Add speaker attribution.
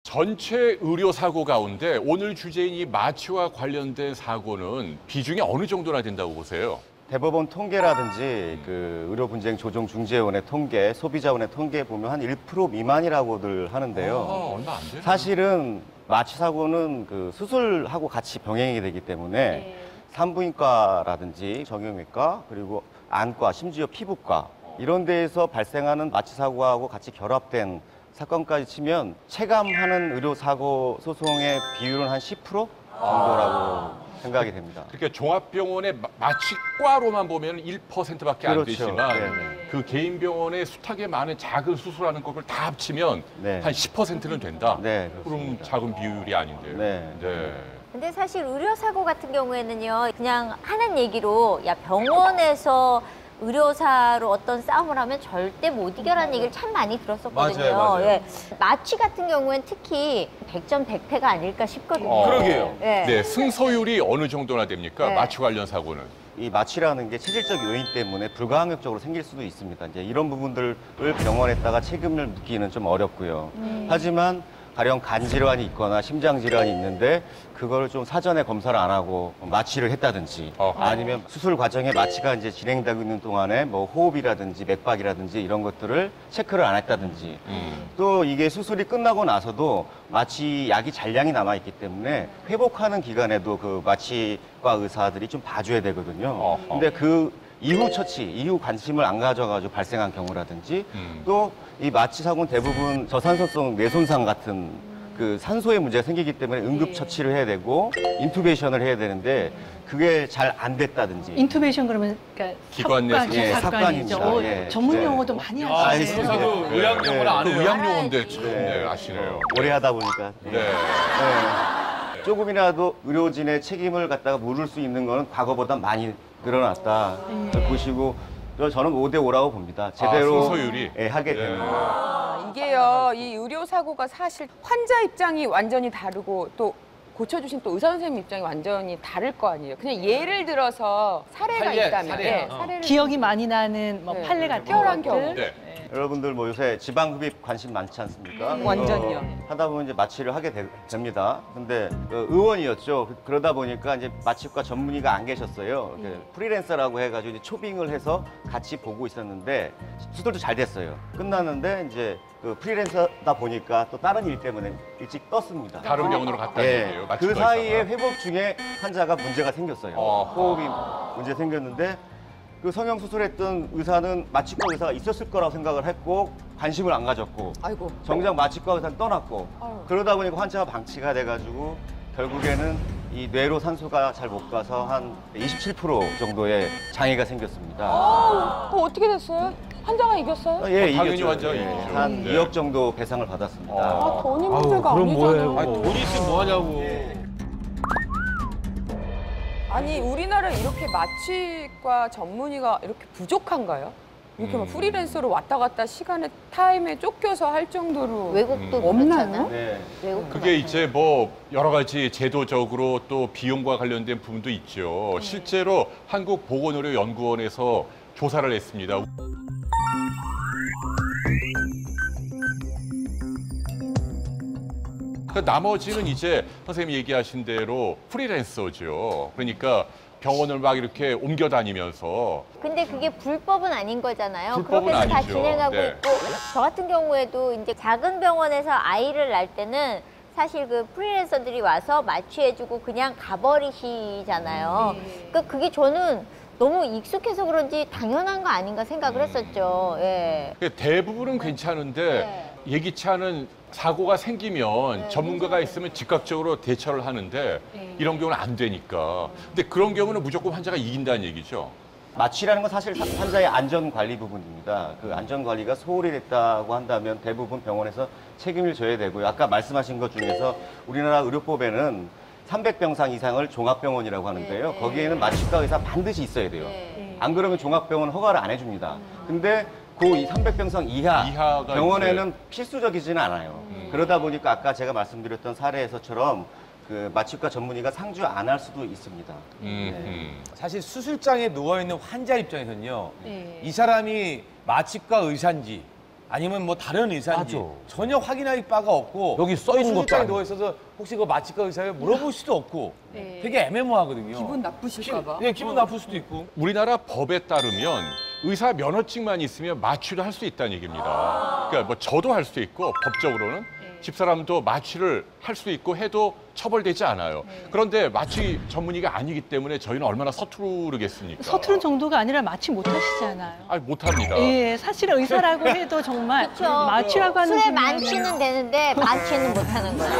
Speaker 1: 전체 의료 사고 가운데 오늘 주제인 이 마취와 관련된 사고는 비중이 어느 정도나 된다고 보세요?
Speaker 2: 대법원 통계라든지 그 의료분쟁 조정 중재원의 통계, 소비자원의 통계 보면 한 1% 미만이라고들 하는데요.
Speaker 1: 얼마 안 돼요.
Speaker 2: 사실은 마취 사고는 그 수술하고 같이 병행이 되기 때문에 산부인과라든지 정형외과 그리고 안과 심지어 피부과 이런 데에서 발생하는 마취 사고하고 같이 결합된 사건까지 치면 체감하는 의료사고 소송의 비율은 한 10% 정도라고 생각이 됩니다.
Speaker 1: 그러니까 종합병원의 마취과로만 보면 1%밖에 안
Speaker 2: 그렇죠.
Speaker 1: 되지만
Speaker 2: 네네.
Speaker 1: 그 개인 병원의 숱하게 많은 작은 수술하는 것을 다 합치면
Speaker 2: 네.
Speaker 1: 한 10%는 된다?
Speaker 2: 네,
Speaker 1: 그럼
Speaker 2: 그렇습니다.
Speaker 1: 작은 비율이 아닌데요.
Speaker 2: 네.
Speaker 3: 근데 사실 의료사고 같은 경우에는요, 그냥 하는 얘기로, 야, 병원에서 의료사로 어떤 싸움을 하면 절대 못 이겨라는 얘기를 참 많이 들었었거든요.
Speaker 4: 맞아요.
Speaker 3: 예. 마취 같은 경우엔 특히 100점 100패가 아닐까 싶거든요.
Speaker 4: 그러게요.
Speaker 3: 예.
Speaker 1: 네, 승소율이 어느 정도나 됩니까?
Speaker 3: 네.
Speaker 1: 마취 관련 사고는.
Speaker 2: 이 마취라는 게 체질적 요인 때문에 불가항력적으로 생길 수도 있습니다. 이제 이런 부분들을 병원에다가 책임을 묻기는 좀 어렵고요. 하지만 가령 간 질환이 있거나 심장 질환이 있는데 그걸 좀 사전에 검사를 안 하고 마취를 했다든지 아니면 수술 과정에 마취가 이제 진행되고 있는 동안에 뭐 호흡이라든지 맥박이라든지 이런 것들을 체크를 안 했다든지 또 이게 수술이 끝나고 나서도 마취 약이 잔량이 남아 있기 때문에 회복하는 기간에도 그 마취과 의사들이 좀 봐줘야 되거든요. 근데 그 이후 처치, 이후 관심을 안 가져가지고 발생한 경우라든지 또 이 마취 사고는 대부분 저산소성 뇌손상 같은 그 산소에 문제가 생기기 때문에 응급 처치를 해야 되고 인투베이션을 해야 되는데 그게 잘 안 됐다든지.
Speaker 5: 인투베이션 그러면 그러니까
Speaker 1: 기관 내
Speaker 5: 삽관이죠.
Speaker 2: 예,
Speaker 5: 삽관이죠.
Speaker 2: 삽관입니다. 예.
Speaker 5: 전문
Speaker 2: 네.
Speaker 5: 용어도 많이
Speaker 4: 아,
Speaker 5: 하시네요.
Speaker 4: 저도
Speaker 2: 네.
Speaker 4: 의학 용어를
Speaker 2: 네.
Speaker 4: 안
Speaker 1: 그
Speaker 4: 해요.
Speaker 1: 의학용어인데 참 네, 아시네요.
Speaker 2: 오래 하다 보니까.
Speaker 1: 네.
Speaker 2: 네. 조금이라도 의료진의 책임을 갖다가 물을 수 있는 거는 과거보다 많이 늘어났다. 보시고 저는 5대 5라고 봅니다. 제대로
Speaker 1: 승소율이?
Speaker 2: 하게 되면.
Speaker 6: 이게요, 이 의료사고가 사실 환자 입장이 완전히 다르고 또 고쳐주신 또 의사 선생님 입장이 완전히 다를 거 아니에요. 그냥 예를 들어서 사례가
Speaker 4: 사례,
Speaker 6: 있다면
Speaker 4: 사례.
Speaker 6: 예, 사례를
Speaker 5: 기억이 많이 나는 뭐
Speaker 6: 네.
Speaker 5: 판례 같은
Speaker 6: 특별한
Speaker 5: 것들.
Speaker 6: 경우.
Speaker 1: 네.
Speaker 2: 여러분들 뭐 요새 지방흡입 관심 많지 않습니까?
Speaker 6: 완전요.
Speaker 2: 하다 보면 이제 마취를 하게 됩니다. 근데 의원이었죠. 그러다 보니까 이제 마취과 전문의가 안 계셨어요. 프리랜서라고 해가지고 이제 초빙을 해서 같이 보고 있었는데 수술도 잘 됐어요. 끝났는데 이제 그 프리랜서다 보니까 또 다른 일 때문에 일찍 떴습니다.
Speaker 1: 다른 병원으로 갔다는
Speaker 2: 예,
Speaker 1: 얘기예요.
Speaker 2: 그
Speaker 1: 마취과
Speaker 2: 사이에
Speaker 1: 의사가.
Speaker 2: 회복 중에 환자가 문제가 생겼어요. 호흡이 문제 생겼는데 그 성형 수술했던 의사는 마취과 의사가 있었을 거라고 생각을 했고 관심을 안 가졌고
Speaker 6: 아이고.
Speaker 2: 정작 마취과 의사는 떠났고
Speaker 6: 아유.
Speaker 2: 그러다 보니까 환자가 방치가 돼가지고 결국에는 이 뇌로 산소가 잘 못 가서 한 27% 정도의 장애가 생겼습니다.
Speaker 6: 어떻게 됐어요? 환자가 이겼어요?
Speaker 2: 예,
Speaker 1: 당연히
Speaker 2: 이겼죠.
Speaker 1: 환자가
Speaker 2: 예,
Speaker 1: 이기죠.
Speaker 2: 한
Speaker 1: 네.
Speaker 2: 2억 정도 배상을 받았습니다.
Speaker 6: 아, 돈이 문제가 아니잖아요.
Speaker 4: 아니, 돈 있으면 뭐 하냐고.
Speaker 6: 아니, 우리나라에 이렇게 마취과 전문의가 이렇게 부족한가요? 이렇게 막 프리랜서로 왔다 갔다 시간에 타임에 쫓겨서 할 정도로
Speaker 3: 외국도
Speaker 6: 없나요?
Speaker 3: 그렇잖아.
Speaker 2: 네.
Speaker 3: 외국도
Speaker 1: 그게 이제 뭐 여러 가지 제도적으로 또 비용과 관련된 부분도 있죠. 실제로 한국보건의료연구원에서 조사를 했습니다. 그 나머지는 이제 선생님이 얘기하신 대로 프리랜서죠. 그러니까 병원을 막 이렇게 옮겨 다니면서
Speaker 3: 근데 그게 불법은 아닌 거잖아요.
Speaker 1: 불법은
Speaker 3: 그렇게 해서 다
Speaker 1: 아니죠.
Speaker 3: 진행하고
Speaker 1: 네.
Speaker 3: 있고 저 같은 경우에도 이제 작은 병원에서 아이를 낳을 때는 사실 그 프리랜서들이 와서 마취해주고 그냥 가버리시잖아요. 그러니까 그게 저는 너무 익숙해서 그런지 당연한 거 아닌가 생각을 했었죠. 예.
Speaker 1: 대부분은 괜찮은데 예기치 않은 사고가 생기면 전문가가 있으면 즉각적으로 대처를 하는데 이런 경우는 안 되니까. 근데 그런 경우는 무조건 환자가 이긴다는 얘기죠.
Speaker 2: 마취라는 건 사실 환자의 안전관리 부분입니다. 그 안전관리가 소홀히 됐다고 한다면 대부분 병원에서 책임을 져야 되고요. 아까 말씀하신 것 중에서 우리나라 의료법에는 300병상 이상을 종합병원이라고 하는데요. 거기에는 마취과 의사 반드시 있어야 돼요. 안 그러면 종합병원 허가를 안 해줍니다. 근데 그 300병상 이하
Speaker 1: 이하가
Speaker 2: 병원에는 필수적이지는 않아요. 그러다 보니까 아까 제가 말씀드렸던 사례에서처럼 그 마취과 전문의가 상주 안 할 수도 있습니다.
Speaker 4: 사실 수술장에 누워있는 환자 입장에서는요.
Speaker 5: 네.
Speaker 4: 이 사람이 마취과 의사인지 아니면 뭐 다른 의사인지
Speaker 7: 맞아.
Speaker 4: 전혀 확인할 바가 없고
Speaker 7: 여기 써 있는 것도
Speaker 4: 수술장에
Speaker 7: 아니고.
Speaker 4: 누워 있어서 혹시 그 마취과 의사에 물어볼 수도 없고
Speaker 5: 네.
Speaker 4: 되게 애매모호하거든요.
Speaker 6: 기분 나쁘실까 봐.
Speaker 4: 네, 기분 나쁠 수도 있고.
Speaker 1: 우리나라 법에 따르면 의사 면허증만 있으면 마취를 할 수 있다는 얘기입니다. 그러니까 뭐 저도 할 수 있고 법적으로는 집사람도 마취를 할 수 있고 해도 처벌되지 않아요. 그런데 마취 전문의가 아니기 때문에 저희는 얼마나 서투르겠습니까?
Speaker 5: 서투른 정도가 아니라 마취 못 하시잖아요.
Speaker 1: 아니, 못합니다.
Speaker 5: 예, 사실은 의사라고 해도 정말
Speaker 3: 그렇죠.
Speaker 5: 마취라고 하는
Speaker 3: 술에
Speaker 5: 분야는
Speaker 3: 만취는 되는데 마취는 못하는 거죠.